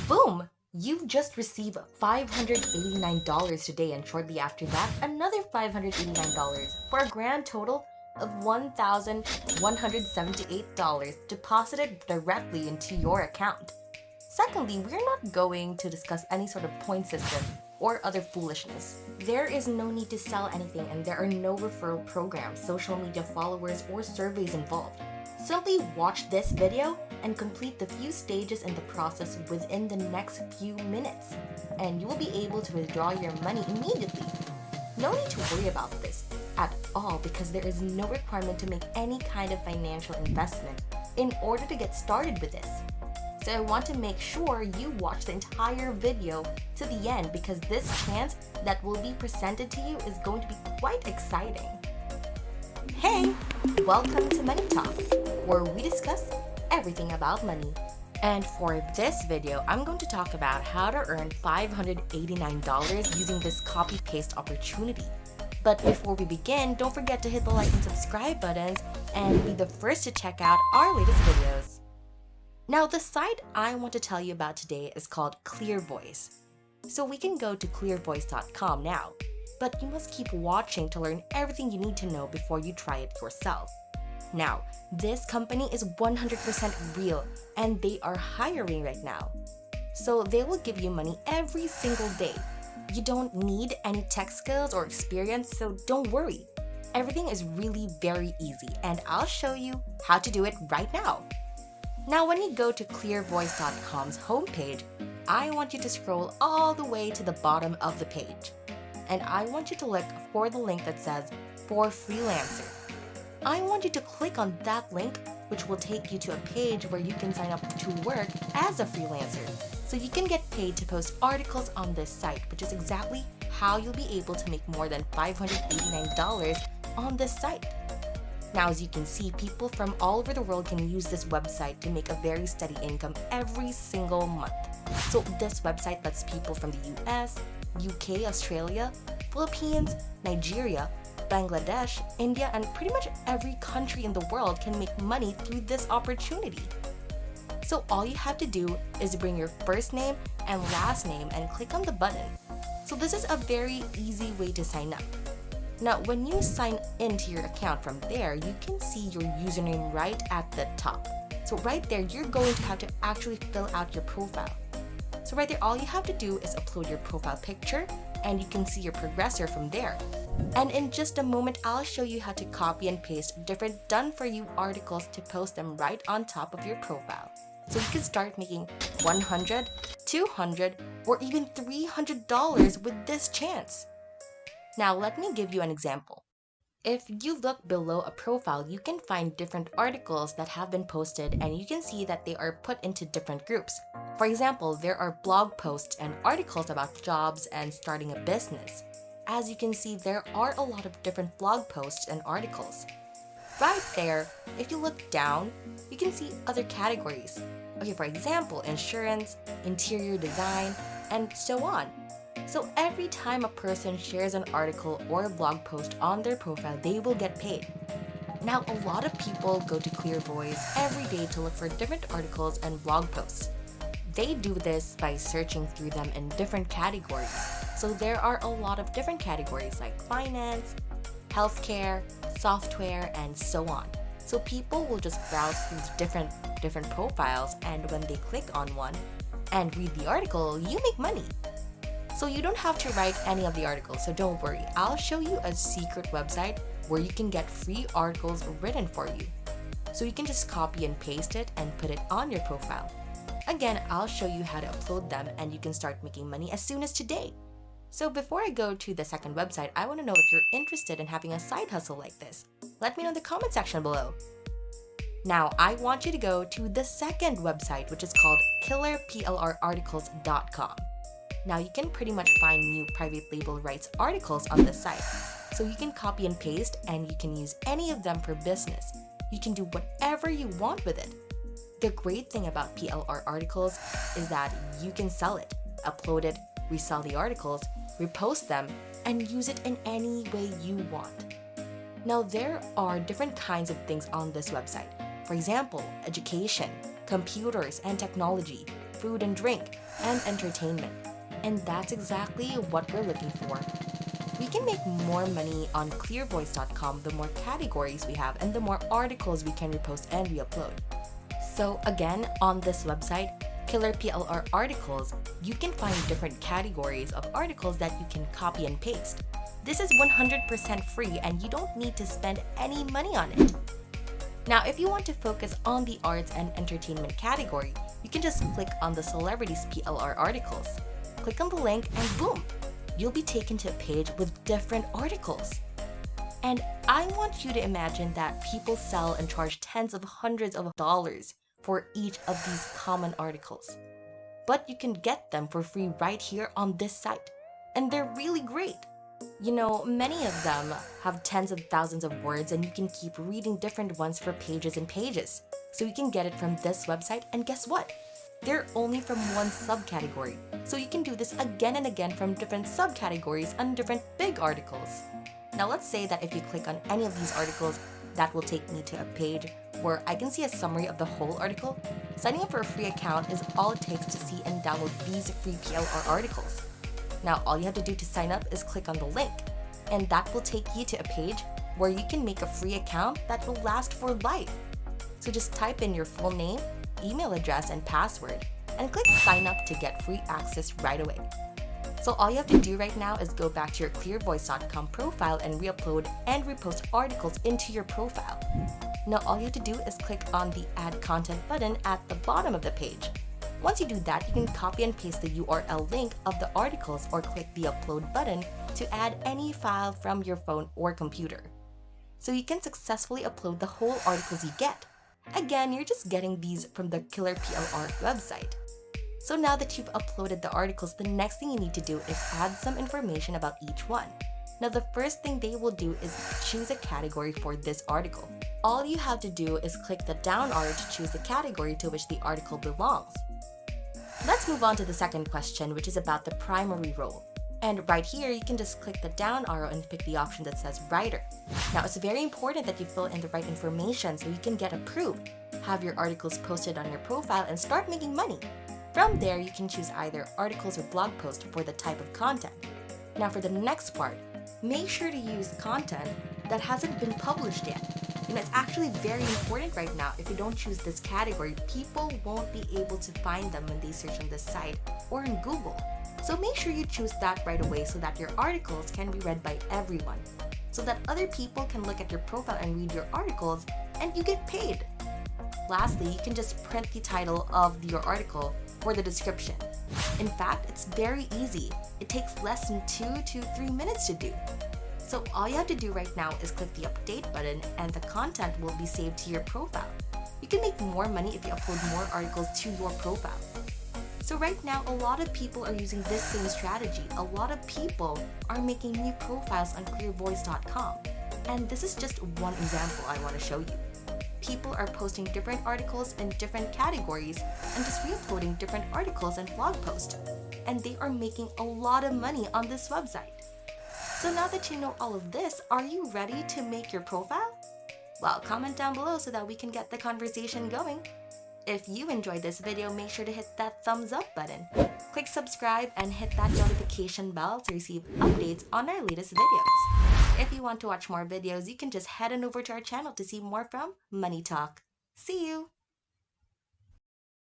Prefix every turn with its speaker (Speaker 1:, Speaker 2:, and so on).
Speaker 1: Boom! You've just received $589 today, and shortly after that, another $589 for a grand total of $1,178 deposited directly into your account. Secondly, we're not going to discuss any sort of point system or other foolishness. There is no need to sell anything, and there are no referral programs, social media followers, or surveys involved. Simply watch this video and complete the few stages in the process within the next few minutes, and you will be able to withdraw your money immediately. No need to worry about this at all because there is no requirement to make any kind of financial investment in order to get started with this. So I want to make sure you watch the entire video to the end because this chance that will be presented to you is going to be quite exciting. Hey, welcome to MoneyTalk, where we discuss everything about money. And for this video, I'm going to talk about how to earn $589 using this copy-paste opportunity. But before we begin, don't forget to hit the like and subscribe buttons and be the first to check out our latest videos. Now, the site I want to tell you about today is called ClearVoice. So we can go to clearvoice.com now, but you must keep watching to learn everything you need to know before you try it yourself. Now, this company is 100% real and they are hiring right now. So they will give you money every single day. You don't need any tech skills or experience, so don't worry. Everything is really very easy and I'll show you how to do it right now. Now, when you go to clearvoice.com's homepage, I want you to scroll all the way to the bottom of the page. And I want you to look for the link that says For Freelancer. I want you to click on that link, which will take you to a page where you can sign up to work as a freelancer. So you can get paid to post articles on this site, which is exactly how you'll be able to make more than $589 on this site. Now, as you can see, people from all over the world can use this website to make a very steady income every single month. So this website lets people from the US, UK, Australia, Philippines, Nigeria, Bangladesh, India, and pretty much every country in the world can make money through this opportunity. So all you have to do is bring your first name and last name and click on the button. So this is a very easy way to sign up. Now, when you sign into your account from there, you can see your username right at the top. So right there, you're going to have to actually fill out your profile. So right there, all you have to do is upload your profile picture and you can see your progressor from there. And in just a moment, I'll show you how to copy and paste different done-for-you articles to post them right on top of your profile. So you can start making $100, $200, or even $300 with this chance. Now, let me give you an example. If you look below a profile, you can find different articles that have been posted and you can see that they are put into different groups. For example, there are blog posts and articles about jobs and starting a business. As you can see, there are a lot of different blog posts and articles. Right there, if you look down, you can see other categories. Okay, for example, insurance, interior design, and so on. So every time a person shares an article or a blog post on their profile, they will get paid. Now, a lot of people go to ClearVoice every day to look for different articles and blog posts. They do this by searching through them in different categories. So there are a lot of different categories like finance, healthcare, software, and so on. So people will just browse through different profiles, and when they click on one and read the article, you make money. So you don't have to write any of the articles, so don't worry. I'll show you a secret website where you can get free articles written for you. So you can just copy and paste it and put it on your profile. Again, I'll show you how to upload them and you can start making money as soon as today. So before I go to the second website, I want to know if you're interested in having a side hustle like this. Let me know in the comment section below. Now, I want you to go to the second website, which is called killerplrarticles.com. Now, you can pretty much find new private label rights articles on this site. So you can copy and paste and you can use any of them for business. You can do whatever you want with it. The great thing about PLR articles is that you can sell it, upload it, resell the articles, repost them, and use it in any way you want. Now, there are different kinds of things on this website. For example, education, computers and technology, food and drink, and entertainment. And that's exactly what we're looking for. We can make more money on clearvoice.com the more categories we have and the more articles we can repost and re-upload. So again, on this website, Killer PLR Articles, you can find different categories of articles that you can copy and paste. This is 100% free and you don't need to spend any money on it. Now, if you want to focus on the arts and entertainment category, you can just click on the Celebrities PLR Articles. Click on the link and boom! You'll be taken to a page with different articles. And I want you to imagine that people sell and charge tens of hundreds of dollars for each of these common articles. But you can get them for free right here on this site. And they're really great. You know, many of them have tens of thousands of words and you can keep reading different ones for pages and pages. So you can get it from this website, and guess what? They're only from one subcategory. So you can do this again and again from different subcategories and different big articles. Now let's say that if you click on any of these articles, that will take me to a page where I can see a summary of the whole article. Signing up for a free account is all it takes to see and download these free PLR articles. Now all you have to do to sign up is click on the link, and that will take you to a page where you can make a free account that will last for life. So just type in your full name, email address, and password, and click sign up to get free access right away. So all you have to do right now is go back to your clearvoice.com profile and re-upload and repost articles into your profile. Now all you have to do is click on the add content button at the bottom of the page. Once you do that, you can copy and paste the URL link of the articles or click the upload button to add any file from your phone or computer. So you can successfully upload the whole articles you get. Again, you're just getting these from the Killer PLR website. So now that you've uploaded the articles, the next thing you need to do is add some information about each one. Now the first thing they will do is choose a category for this article. All you have to do is click the down arrow to choose the category to which the article belongs. Let's move on to the second question, which is about the primary role. And right here, you can just click the down arrow and pick the option that says writer. Now it's very important that you fill in the right information so you can get approved, have your articles posted on your profile, and start making money. From there, you can choose either articles or blog posts for the type of content. Now for the next part, make sure to use content that hasn't been published yet. It's actually very important right now. If you don't choose this category, people won't be able to find them when they search on this site or in Google. So make sure you choose that right away so that your articles can be read by everyone, so that other people can look at your profile and read your articles and you get paid. Lastly, you can just print the title of your article or the description. In fact, it's very easy. It takes less than 2 to 3 minutes to do. So all you have to do right now is click the update button and the content will be saved to your profile. You can make more money if you upload more articles to your profile. So right now, a lot of people are using this same strategy. A lot of people are making new profiles on clearvoice.com. And this is just one example I want to show you. People are posting different articles in different categories and just re-uploading different articles and blog posts. And they are making a lot of money on this website. So now that you know all of this, are you ready to make your profile? Well, comment down below so that we can get the conversation going. If you enjoyed this video, make sure to hit that thumbs up button. Click subscribe and hit that notification bell to receive updates on our latest videos. If you want to watch more videos, you can just head on over to our channel to see more from Money Talk. See you!